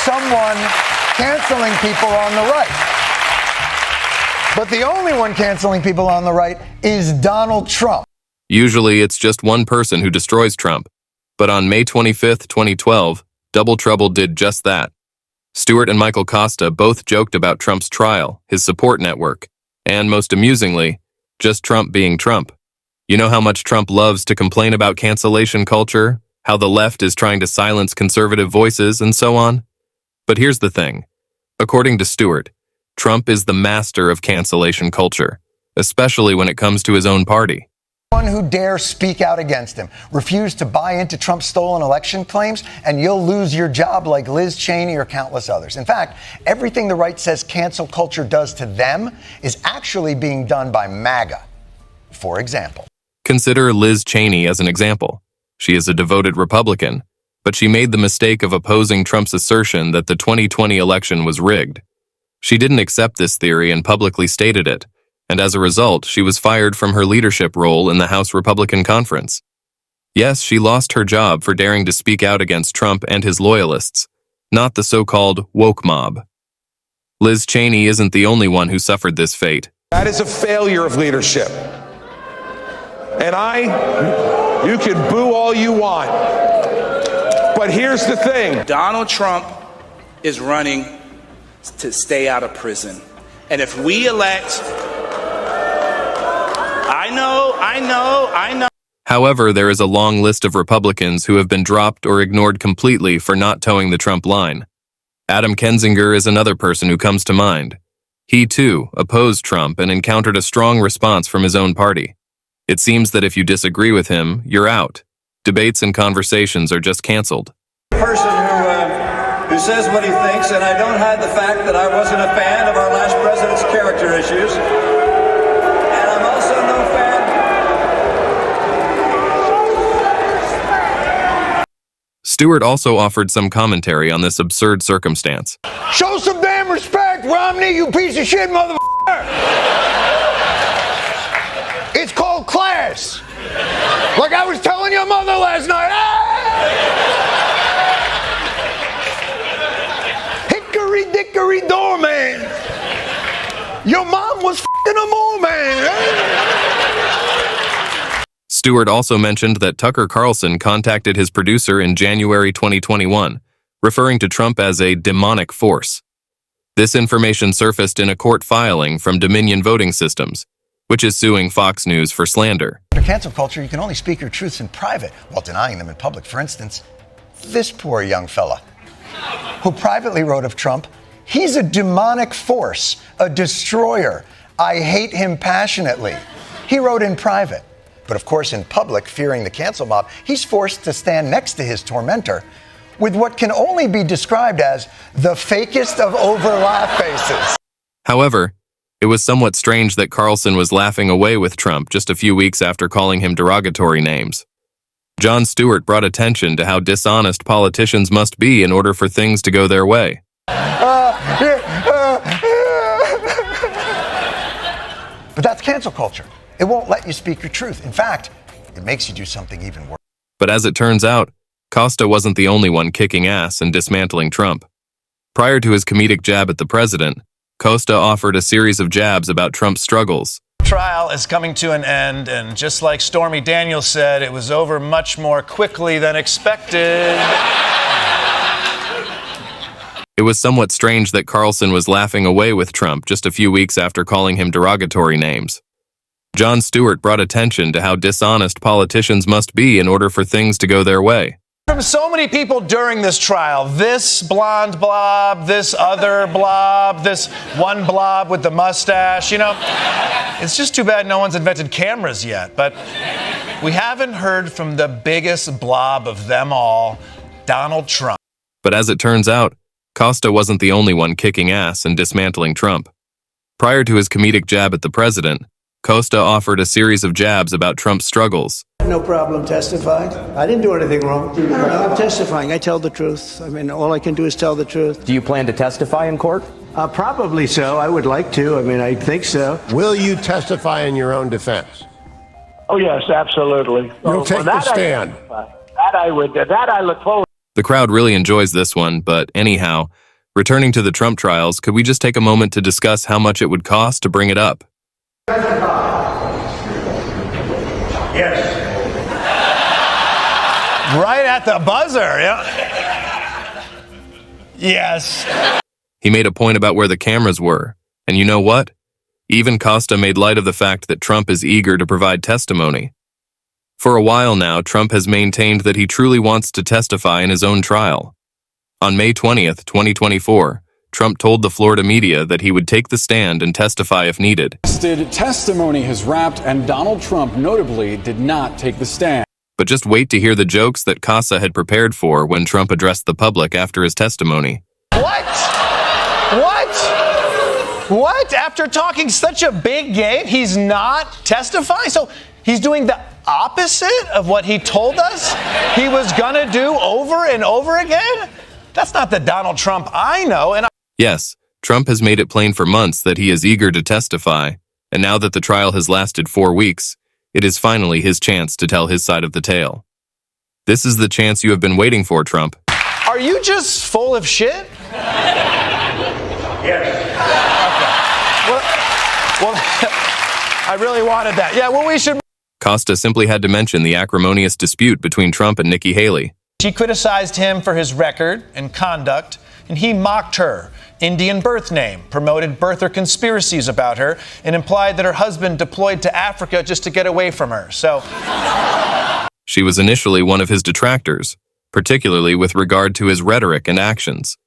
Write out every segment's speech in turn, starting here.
someone canceling people on the right. But the only one canceling people on the right is Donald Trump. Usually, it's just one person who destroys Trump. But on May 25, 2012, Double Trouble did just that. Stewart and Michael Costa both joked about Trump's trial, his support network, and most amusingly, just Trump being Trump. You know how much Trump loves to complain about cancellation culture, how the left is trying to silence conservative voices, and so on? But here's the thing. According to Stewart, Trump is the master of cancellation culture, especially when it comes to his own party. One who dares speak out against him, refuse to buy into Trump's stolen election claims, and you'll lose your job like Liz Cheney or countless others. In fact, everything the right says cancel culture does to them is actually being done by MAGA. For example. Consider Liz Cheney as an example. She is a devoted Republican, but she made the mistake of opposing Trump's assertion that the 2020 election was rigged. She didn't accept this theory and publicly stated it, and as a result, she was fired from her leadership role in the House Republican Conference. Yes, she lost her job for daring to speak out against Trump and his loyalists, not the so-called woke mob. Liz Cheney isn't the only one who suffered this fate. That is a failure of leadership. And you can boo all you want. But here's the thing. Donald Trump is running to stay out of prison. And if we elect, I know. However, there is a long list of Republicans who have been dropped or ignored completely for not towing the Trump line. Adam Kinzinger is another person who comes to mind. He, too, opposed Trump and encountered a strong response from his own party. It seems that if you disagree with him, you're out. Debates and conversations are just canceled. Person who says what he thinks, and I don't hide the fact that I wasn't a fan of our last president's character issues. And I'm also no fan. Stewart also offered some commentary on this absurd circumstance. Show some damn respect, Romney, you piece of shit motherfucker! It's called class. Like I was telling your mother last night. Hickory dickory doorman. Your mom was f***ing a mole man. Stewart also mentioned that Tucker Carlson contacted his producer in January 2021, referring to Trump as a demonic force. This information surfaced in a court filing from Dominion Voting Systems, which is suing Fox News for slander. Under cancel culture, you can only speak your truths in private while denying them in public. For instance, this poor young fella who privately wrote of Trump, he's a demonic force, a destroyer. I hate him passionately. He wrote in private. But of course, in public, fearing the cancel mob, he's forced to stand next to his tormentor with what can only be described as the fakest of overlap faces. However, it was somewhat strange that Carlson was laughing away with Trump just a few weeks after calling him derogatory names. Jon Stewart brought attention to how dishonest politicians must be in order for things to go their way. But that's cancel culture. It won't let you speak your truth. In fact, it makes you do something even worse. But as it turns out, Costa wasn't the only one kicking ass and dismantling Trump. Prior to his comedic jab at the president, Costa offered a series of jabs about Trump's struggles. Trial is coming to an end, and just like Stormy Daniels said, it was over much more quickly than expected. It was somewhat strange that Carlson was laughing away with Trump just a few weeks after calling him derogatory names. Jon Stewart brought attention to how dishonest politicians must be in order for things to go their way. From so many people during this trial, this blonde blob, this other blob, this one blob with the mustache, it's just too bad no one's invented cameras yet. But we haven't heard from the biggest blob of them all, Donald Trump. But as it turns out, Costa wasn't the only one kicking ass and dismantling Trump. Prior to his comedic jab at the president, Costa offered a series of jabs about Trump's struggles. No problem testifying. I didn't do anything wrong. I'm testifying. I tell the truth. All I can do is tell the truth. Do you plan to testify in court? Probably so. I would like to. I think so. Will you testify in your own defense? Oh, yes, absolutely. You'll take the stand. That I look forward to. The crowd really enjoys this one, but anyhow, returning to the Trump trials, could we just take a moment to discuss how much it would cost to bring it up? Yes. Right at the buzzer, yeah. Yes. He made a point about where the cameras were, and you know what? Even Costa made light of the fact that Trump is eager to provide testimony. For a while now, Trump has maintained that he truly wants to testify in his own trial. On May 20th, 2024, Trump told the Florida media that he would take the stand and testify if needed. Testimony has wrapped, and Donald Trump notably did not take the stand. But just wait to hear the jokes that Costa had prepared for when Trump addressed the public after his testimony. What? What? After talking such a big game, he's not testifying? So he's doing the opposite of what he told us he was gonna do over and over again? That's not the Donald Trump I know. Yes, Trump has made it plain for months that he is eager to testify, and now that the trial has lasted 4 weeks, it is finally his chance to tell his side of the tale. This is the chance you have been waiting for, Trump. Are you just full of shit? Yes. Okay. Well, I really wanted that. Yeah, well, we should... Costa simply had to mention the acrimonious dispute between Trump and Nikki Haley. She criticized him for his record and conduct, and he mocked her Indian birth name, promoted birther conspiracies about her, and implied that her husband deployed to Africa just to get away from her. So she was initially one of his detractors, particularly with regard to his rhetoric and actions.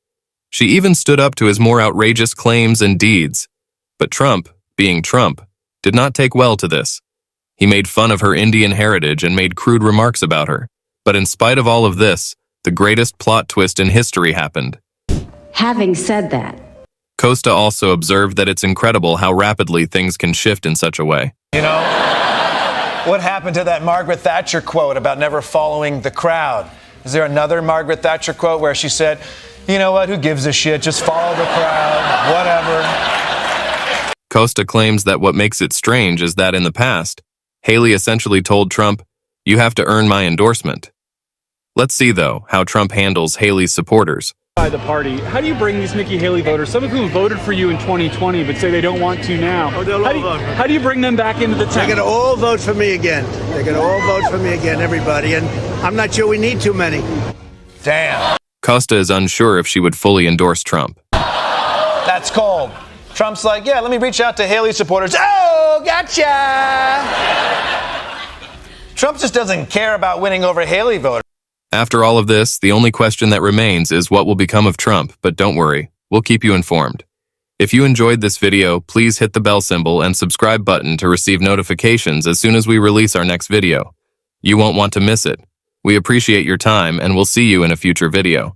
She even stood up to his more outrageous claims and deeds. But Trump, being Trump, did not take well to this. He made fun of her Indian heritage and made crude remarks about her. But in spite of all of this, the greatest plot twist in history happened. Having said that, Costa also observed that it's incredible how rapidly things can shift in such a way. You know, what happened to that Margaret Thatcher quote about never following the crowd? Is there another Margaret Thatcher quote where she said, you know what, who gives a shit, just follow the crowd, whatever? Costa claims that what makes it strange is that in the past, Haley essentially told Trump, you have to earn my endorsement. Let's see, though, how Trump handles Haley's supporters. By the party, how do you bring these Nikki Haley voters, some of whom voted for you in 2020 but say they don't want to now? How do you bring them back into the tent? They're going to all vote for me again. They're going to all vote for me again, everybody. And I'm not sure we need too many. Damn. Costa is unsure if she would fully endorse Trump. That's cold. Trump's like, yeah, let me reach out to Haley supporters. Oh, gotcha! Trump just doesn't care about winning over Haley voters. After all of this, the only question that remains is what will become of Trump, but don't worry, we'll keep you informed. If you enjoyed this video, please hit the bell symbol and subscribe button to receive notifications as soon as we release our next video. You won't want to miss it. We appreciate your time and we'll see you in a future video.